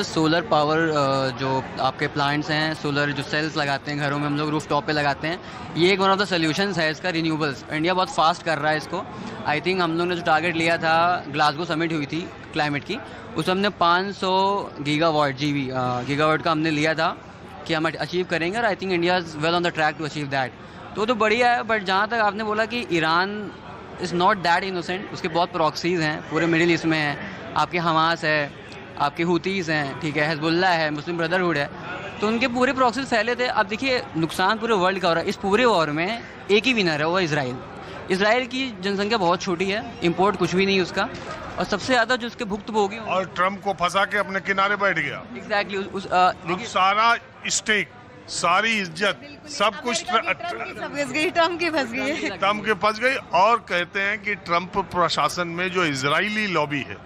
Solar power जो आपके plants हैं, सोलर जो सेल्स लगाते हैं घरों में, हम लोग रूफ टॉप पे लगाते हैं, ये एक वन ऑफ द सोल्यूशंस है इसका, रिन्यूएबल्स। इंडिया बहुत फास्ट कर रहा है इसको। आई थिंक हम लोग ने जो टारगेट लिया था, ग्लासगो समिट हुई थी क्लाइमेट की, उसमें हमने 500 गीगावाट का हमने लिया था कि हम अचीव करेंगे, और I think India is well on the track to achieve that. तो बढ़िया है। बट जहाँ तक आपने बोला कि Iran is not that innocent, उसके बहुत प्रॉक्सीज़ हैं पूरे मिडिल ईस्ट में हैं। आपके हमास है, आपके हुतीज़ हैं, ठीक है, हिज़्बुल्लाह है, मुस्लिम ब्रदरहुड है, तो उनके पूरे प्रॉक्सीज फैले थे। अब देखिए नुकसान पूरे वर्ल्ड का हो रहा है। इस पूरे वॉर में एक ही विनर है, वो इसराइल। इसराइल की जनसंख्या बहुत छोटी है, इंपोर्ट कुछ भी नहीं उसका, और सबसे ज़्यादा जो उसके भुक्तभोगी, और ट्रम्प को फंसा के अपने किनारे बैठ गया। एग्जैक्टली अब सारा स्टेक, सारी इज्जत, सब कुछ ट्रम्प की फंस गई, ट्रम्प के फंस गई। और कहते हैं कि ट्रम्प प्रशासन में जो इजरायली लॉबी है,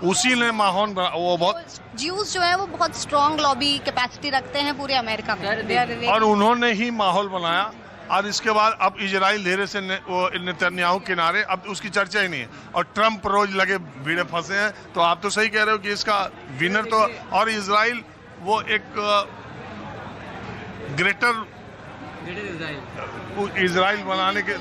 उसी ने माहौल, वो बहुत ज्यूज जो है वो बहुत स्ट्रॉन्ग लॉबी कैपेसिटी रखते हैं पूरे अमेरिका में, और उन्होंने ही माहौल बनाया। और इसके बाद अब इजराइल धीरे से वो नेतन्याहू किनारे, अब उसकी चर्चा ही नहीं है, और ट्रम्प रोज लगे भीड़े फंसे हैं। तो आप तो सही कह रहे हो कि इसका विनर तो, और इजराइल वो एक ग्रेटर इजराइल बनाने के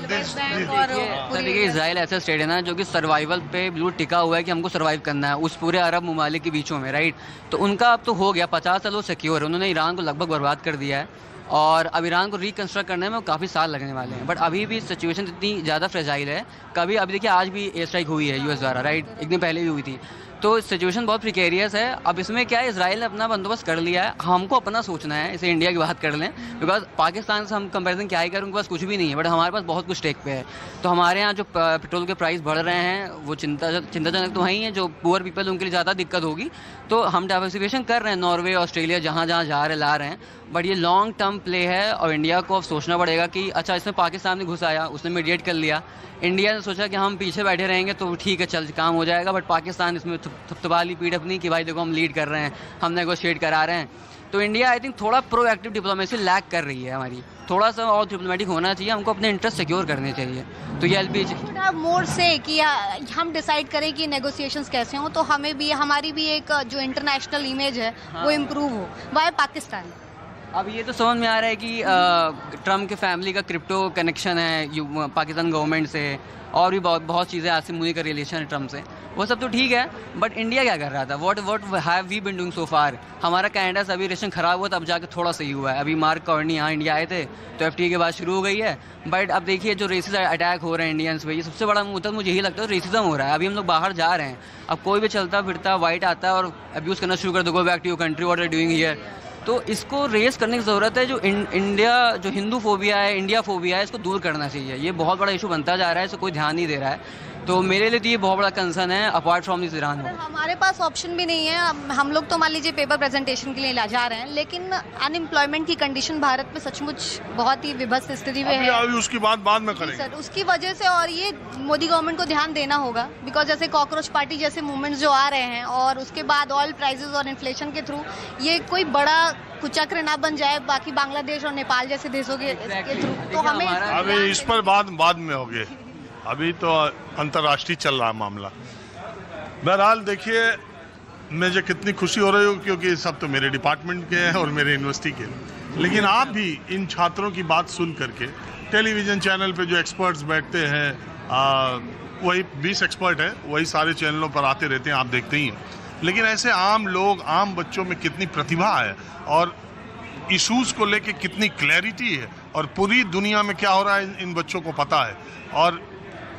देखिए इजराइल ऐसा स्टेट है ना जो कि सर्वाइवल पे बिल्कुल टिका हुआ है कि हमको सर्वाइव करना है उस पूरे अरब ममालिक के बीचों में, राइट। तो उनका अब तो हो गया 50 साल वो सिक्योर है। उन्होंने ईरान को लगभग बर्बाद कर दिया है, और अब ईरान को रिकंस्ट्रक्ट करने में काफ़ी साल लगने वाले हैं। बट अभी भी सिचुएशन इतनी ज़्यादा फ्रेजाइल है। कभी अभी देखिए आज भी एयर स्ट्राइक हुई है यूएस द्वारा, राइट, एक दिन पहले भी हुई थी। तो सिचुएशन बहुत प्रिकेरियस है। अब इसमें क्या है, इसराइल ने अपना बंदोबस्त कर लिया है, हमको अपना सोचना है। इसे इंडिया की बात कर लें, बिकॉज पाकिस्तान से हम कंपैरिजन क्या ही करें, उनके पास कुछ भी नहीं है, बट हमारे पास बहुत कुछ टेक पे है। तो हमारे यहाँ जो पेट्रोल के प्राइस बढ़ रहे हैं वो चिंताजनक तो वहीं है। जो पुअर पीपल उनके लिए ज़्यादा दिक्कत होगी। तो हम डाइवर्सिफिकेशन कर रहे हैं, नॉर्वे, ऑस्ट्रेलिया, जहाँ जहाँ जा रहे ला रहे हैं, बट ये लॉन्ग टर्म प्ले है। और इंडिया को अब सोचना पड़ेगा कि अच्छा, इसमें पाकिस्तान ने घुस आया, उसने मीडिएट कर लिया। इंडिया ने सोचा कि हम पीछे बैठे रहेंगे तो ठीक है, चल काम हो जाएगा, बट पाकिस्तान इसमें थपथपा ली पीठ अपनी कि भाई देखो हम लीड कर रहे हैं, हम नेगोशिएट करा रहे हैं। तो इंडिया आई थिंक थोड़ा प्रोएक्टिव डिप्लोमेसी लैक कर रही है हमारी। थोड़ा सा और डिप्लोमेटिक होना चाहिए, हमको अपने इंटरेस्ट सिक्योर करने चाहिए। तो ये एलपीजी मोर से कि हम डिसाइड करें कि नेगोशिएशंस कैसे हों, तो हमें भी, हमारी भी एक जो इंटरनेशनल इमेज है वो इम्प्रूव हो। वाई पाकिस्तान? अब ये तो समझ में आ रहा है कि ट्रम्प के फैमिली का क्रिप्टो कनेक्शन है पाकिस्तान गवर्नमेंट से, और भी बहुत चीज़ें आसिम मुनी का रिलेशन है ट्रम्प से, वो सब तो ठीक है। बट इंडिया क्या कर रहा था? What have we been doing so far? हमारा कनाडा से अभी रिलेशन ख़राब हुआ, तब जाके थोड़ा सही हुआ है। अभी मार्क कार्नी यहाँ इंडिया आए थे तो एफटीए के बाद शुरू हो गई है। बट अब देखिए जो रेसिस अटैक हो रहे हैं इंडियंस पे, ये सबसे बड़ा मुद्दा मुझे यही लगता है, रेसिज्म हो रहा है। अभी हम लोग बाहर जा रहे हैं, अब कोई भी चलता फिरता वाइट आता है और अब्यूज़ करना शुरू कर दो, go back to your country, what are doing here. तो इसको रेस करने की ज़रूरत है। जो इंडिया जो हिंदू फोबिया है, इंडिया फोबिया है, इसको दूर करना चाहिए। ये बहुत बड़ा इशू बनता जा रहा है, इसको कोई ध्यान नहीं दे रहा है। तो मेरे लिए तो ये बहुत बड़ा कंसर्न है, अपार्ट फ्रॉम दिस ईरान। हमारे पास ऑप्शन भी नहीं है। हम लोग तो मान लीजिए पेपर प्रेजेंटेशन के लिए जा रहे हैं, लेकिन अनएम्प्लॉयमेंट की कंडीशन भारत में सचमुच बहुत ही विभत्स स्थिति में है। अभी उसकी बात बाद में करेंगे सर, उसकी वजह से, और ये मोदी गवर्नमेंट को ध्यान देना होगा, बिकॉज जैसे कॉकरोच पार्टी जैसे मूवमेंट्स जो आ रहे हैं, और उसके बाद ऑयल प्राइसेस और इन्फ्लेशन के थ्रू ये कोई बड़ा कुचक्र ना बन जाए बाकी बांग्लादेश और नेपाल जैसे देशों के थ्रू। तो हमें अभी इस पर बाद में होगे, अभी तो अंतर्राष्ट्रीय चल रहा मामला। बहरहाल देखिए, मुझे कितनी खुशी हो रही हो, क्योंकि सब तो मेरे डिपार्टमेंट के हैं और मेरे यूनिवर्सिटी के। लेकिन आप भी इन छात्रों की बात सुन करके, टेलीविज़न चैनल पे जो एक्सपर्ट्स बैठते हैं, वही 20 एक्सपर्ट हैं, वही सारे चैनलों पर आते रहते हैं, आप देखते ही हैं। लेकिन ऐसे आम लोग, आम बच्चों में कितनी प्रतिभा है, और इश्यूज़ को लेके कितनी क्लैरिटी है, और पूरी दुनिया में क्या हो रहा है इन बच्चों को पता है। और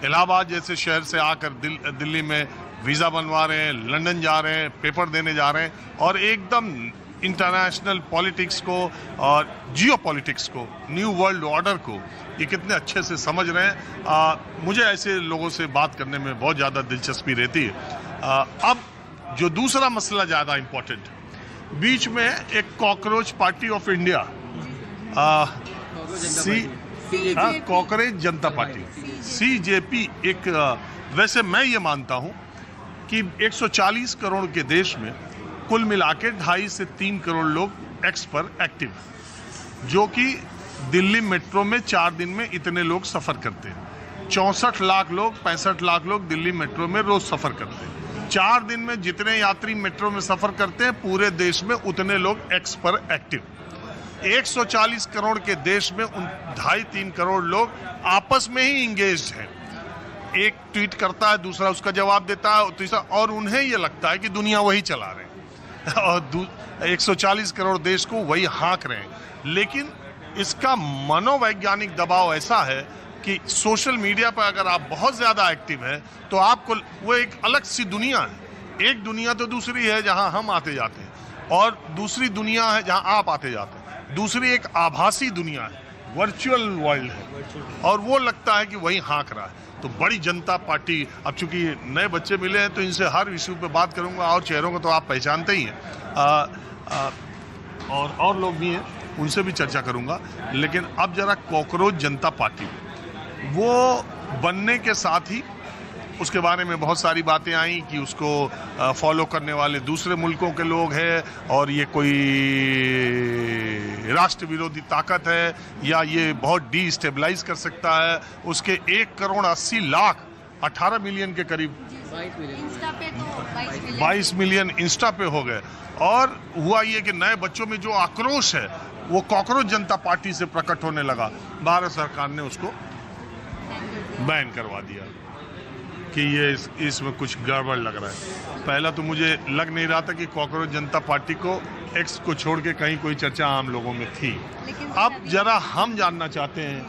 इलाहाबाद जैसे शहर से आकर दिल्ली में वीज़ा बनवा रहे हैं, लंदन जा रहे हैं, पेपर देने जा रहे हैं, और एकदम इंटरनेशनल पॉलिटिक्स को और जियो पॉलिटिक्स को, न्यू वर्ल्ड ऑर्डर को ये कितने अच्छे से समझ रहे हैं। मुझे ऐसे लोगों से बात करने में बहुत ज़्यादा दिलचस्पी रहती है। अब जो दूसरा मसला ज़्यादा इम्पोर्टेंट, बीच में एक cockroach party of India, cockroach Janata party, CJP, एक वैसे मैं ये मानता हूँ कि 140 करोड़ के देश में कुल मिला के 2.5 से 3 करोड़ लोग एक्स पर एक्टिव, जो कि दिल्ली मेट्रो में 4 दिन में इतने लोग सफ़र करते हैं। 64 लाख लोग, 65 लाख लोग दिल्ली मेट्रो में रोज़ सफ़र करते हैं। 4 दिन में जितने यात्री मेट्रो में सफर करते हैं पूरे देश में उतने लोग एक्स पर एक्टिव। 140 करोड़ के देश में 2.5-3 करोड़ लोग आपस में ही इंगेज्ड हैं। एक ट्वीट करता है, दूसरा उसका जवाब देता है, तीसरा, और उन्हें यह लगता है कि दुनिया वही चला रहे हैं और 140 करोड़ देश को वही हाँक रहे हैं। लेकिन इसका मनोवैज्ञानिक दबाव ऐसा है कि सोशल मीडिया पर अगर आप बहुत ज़्यादा एक्टिव हैं तो आपको वो एक अलग सी दुनिया है। एक दुनिया तो दूसरी है जहां हम आते जाते हैं, और दूसरी दुनिया है जहां आप आते जाते हैं। दूसरी एक आभासी दुनिया है, वर्चुअल वर्ल्ड है, और वो लगता है कि वही हाँक रहा है। तो बड़ी जनता पार्टी, अब चूंकि नए बच्चे मिले हैं तो इनसे हर इश्यू पे बात करूंगा, और चेहरों को तो आप पहचानते ही हैं, और लोग भी हैं, उनसे भी चर्चा करूंगा। लेकिन अब जरा कॉकरोच जनता पार्टी वो बनने के साथ ही उसके बारे में बहुत सारी बातें आई कि उसको फॉलो करने वाले दूसरे मुल्कों के लोग हैं, और ये कोई राष्ट्र विरोधी ताकत है, या ये बहुत डिस्टेबलाइज कर सकता है। उसके 1 करोड़ 80 लाख 18 मिलियन के करीब, 22 मिलियन इंस्टा पे हो गए। और हुआ ये कि नए बच्चों में जो आक्रोश है वो कॉकरोच जनता पार्टी से प्रकट होने लगा। भारत सरकार ने उसको बैन करवा दिया कि ये इसमें कुछ गड़बड़ लग रहा है। पहला तो मुझे लग नहीं रहा था कि कॉकरोच जनता पार्टी को एक्स को छोड़ के कहीं कोई चर्चा आम लोगों में थी। अब जरा हम जानना चाहते हैं